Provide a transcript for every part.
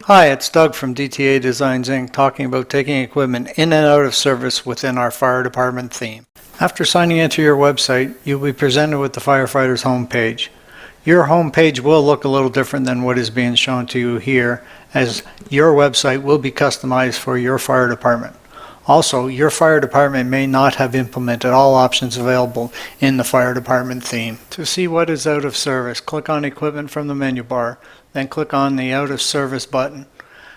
Hi, it's Doug from DTA Designs Inc. talking about taking equipment in and out of service within our fire department theme. After signing into your website, you'll be presented with the firefighter's homepage. Your homepage will look a little different than what is being shown to you here, as your website will be customized for your fire department. Also, your fire department may not have implemented all options available in the fire department theme. To see what is out of service, click on Equipment from the menu bar, then click on the Out of Service button.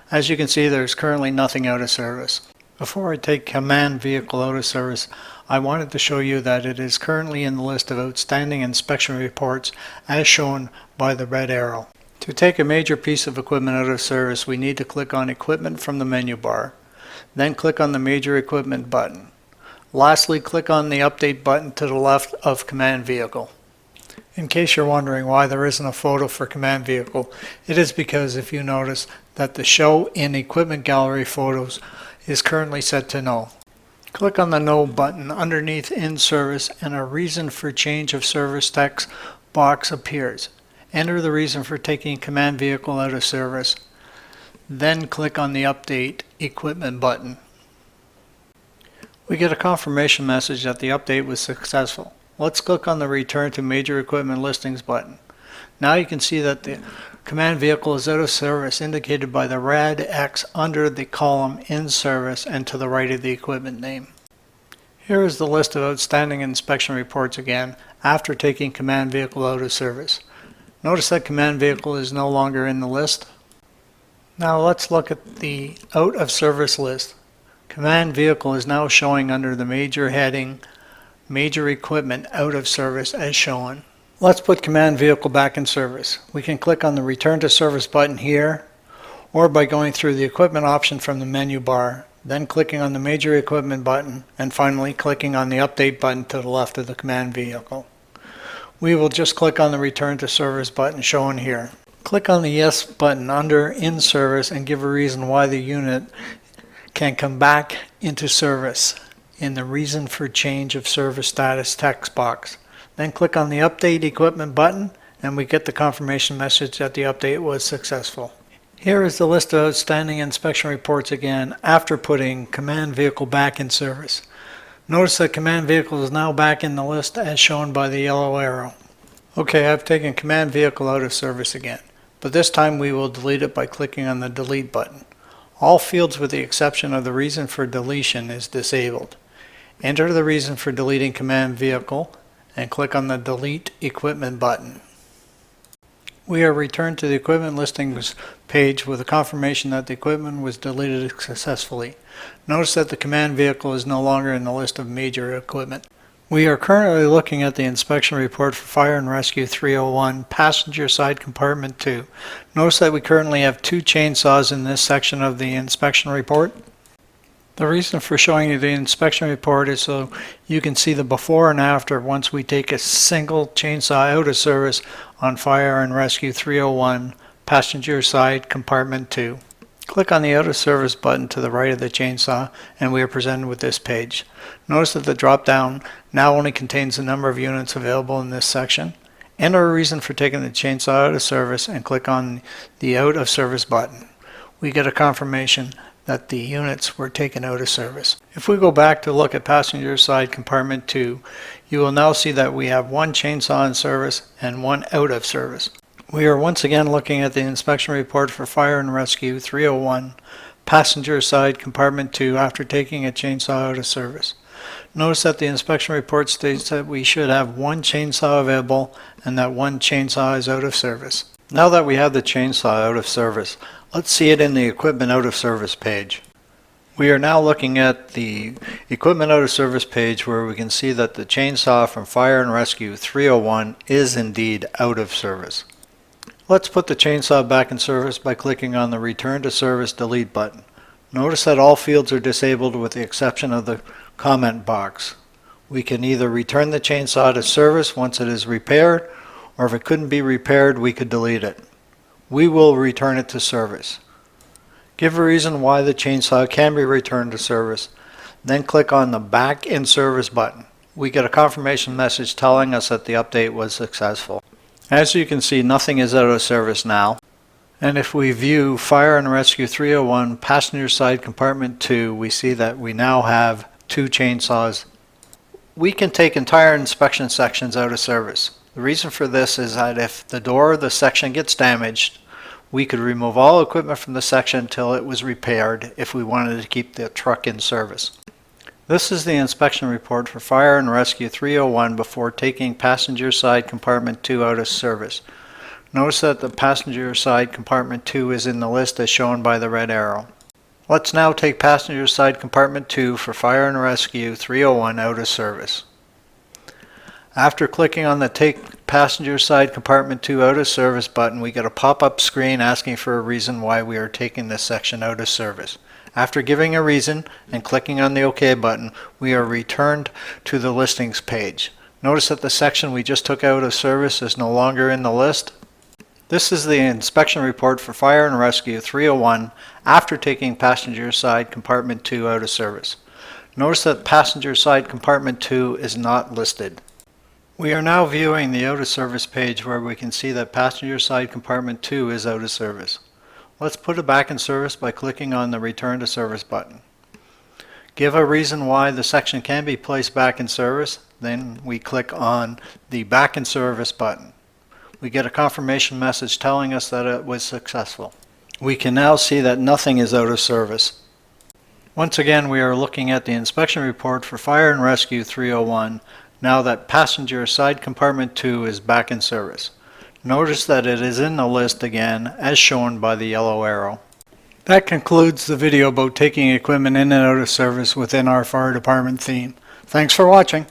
As you can see, there's currently nothing out of service. Before I take command vehicle out of service, I wanted to show you that it is currently in the list of outstanding inspection reports as shown by the red arrow. To take a major piece of equipment out of service, we need to click on Equipment from the menu bar. Then click on the Major Equipment button. Lastly, click on the Update button to the left of Command Vehicle. In case you're wondering why there isn't a photo for Command Vehicle, it is because if you notice that the Show in Equipment Gallery Photos is currently set to No. Click on the No button underneath In Service and a Reason for Change of Service text box appears. Enter the reason for taking Command Vehicle out of service. Then click on the Update Equipment button. We get a confirmation message that the update was successful. Let's click on the Return to Major Equipment Listings button. Now you can see that the command vehicle is out of service, indicated by the red X under the column In Service and to the right of the equipment name. Here is the list of outstanding inspection reports again after taking command vehicle out of service. Notice that command vehicle is no longer in the list. Now let's look at the out of service list. Command vehicle is now showing under the major heading, Major Equipment out of service as shown. Let's put command vehicle back in service. We can click on the Return to Service button here, or by going through the equipment option from the menu bar, then clicking on the Major Equipment button, and finally clicking on the Update button to the left of the command vehicle. We will just click on the Return to Service button shown here. Click on the Yes button under In Service and give a reason why the unit can come back into service in the Reason for Change of Service Status text box. Then click on the Update Equipment button and we get the confirmation message that the update was successful. Here is the list of outstanding inspection reports again after putting command vehicle back in service. Notice that command vehicle is now back in the list as shown by the yellow arrow. Okay, I've taken command vehicle out of service again, but this time we will delete it by clicking on the Delete button. All fields with the exception of the reason for deletion is disabled. Enter the reason for deleting command vehicle and click on the Delete Equipment button. We are returned to the equipment listings page with a confirmation that the equipment was deleted successfully. Notice that the command vehicle is no longer in the list of major equipment. We are currently looking at the inspection report for Fire and Rescue 301 Passenger Side Compartment 2. Notice that we currently have 2 chainsaws in this section of the inspection report. The reason for showing you the inspection report is so you can see the before and after once we take a single chainsaw out of service on Fire and Rescue 301 Passenger Side Compartment 2. Click on the Out of Service button to the right of the chainsaw and we are presented with this page. Notice that the drop down now only contains the number of units available in this section. Enter a reason for taking the chainsaw out of service and click on the Out of Service button. We get a confirmation that the units were taken out of service. If we go back to look at Passenger Side Compartment 2, you will now see that we have 1 chainsaw in service and 1 out of service. We are once again looking at the inspection report for Fire and Rescue 301 Passenger Side Compartment 2 after taking a chainsaw out of service. Notice that the inspection report states that we should have 1 chainsaw available and that 1 chainsaw is out of service. Now that we have the chainsaw out of service, let's see it in the Equipment Out of Service page. We are now looking at the Equipment Out of Service page where we can see that the chainsaw from Fire and Rescue 301 is indeed out of service. Let's put the chainsaw back in service by clicking on the Return to Service Delete button. Notice that all fields are disabled with the exception of the comment box. We can either return the chainsaw to service once it is repaired, or if it couldn't be repaired, we could delete it. We will return it to service. Give a reason why the chainsaw can be returned to service, then click on the Back in Service button. We get a confirmation message telling us that the update was successful. As you can see, nothing is out of service now. And if we view Fire and Rescue 301 Passenger Side Compartment 2, we see that we now have 2 chainsaws. We can take entire inspection sections out of service. The reason for this is that if the door of the section gets damaged, we could remove all equipment from the section until it was repaired if we wanted to keep the truck in service. This is the inspection report for Fire and Rescue 301 before taking Passenger Side Compartment 2 out of service. Notice that the Passenger Side Compartment 2 is in the list as shown by the red arrow. Let's now take Passenger Side Compartment 2 for Fire and Rescue 301 out of service. After clicking on the Take Passenger Side Compartment 2 out of service button, we get a pop-up screen asking for a reason why we are taking this section out of service. After giving a reason and clicking on the OK button, we are returned to the listings page. Notice that the section we just took out of service is no longer in the list. This is the inspection report for Fire and Rescue 301 after taking Passenger Side Compartment 2 out of service. Notice that Passenger Side Compartment 2 is not listed. We are now viewing the out of service page where we can see that Passenger Side Compartment 2 is out of service. Let's put it back in service by clicking on the Return to Service button. Give a reason why the section can be placed back in service, then we click on the Back in Service button. We get a confirmation message telling us that it was successful. We can now see that nothing is out of service. Once again, we are looking at the inspection report for Fire and Rescue 301 now that Passenger Side Compartment 2 is back in service. Notice that it is in the list again as shown by the yellow arrow. That concludes the video about taking equipment in and out of service within our fire department theme. Thanks for watching.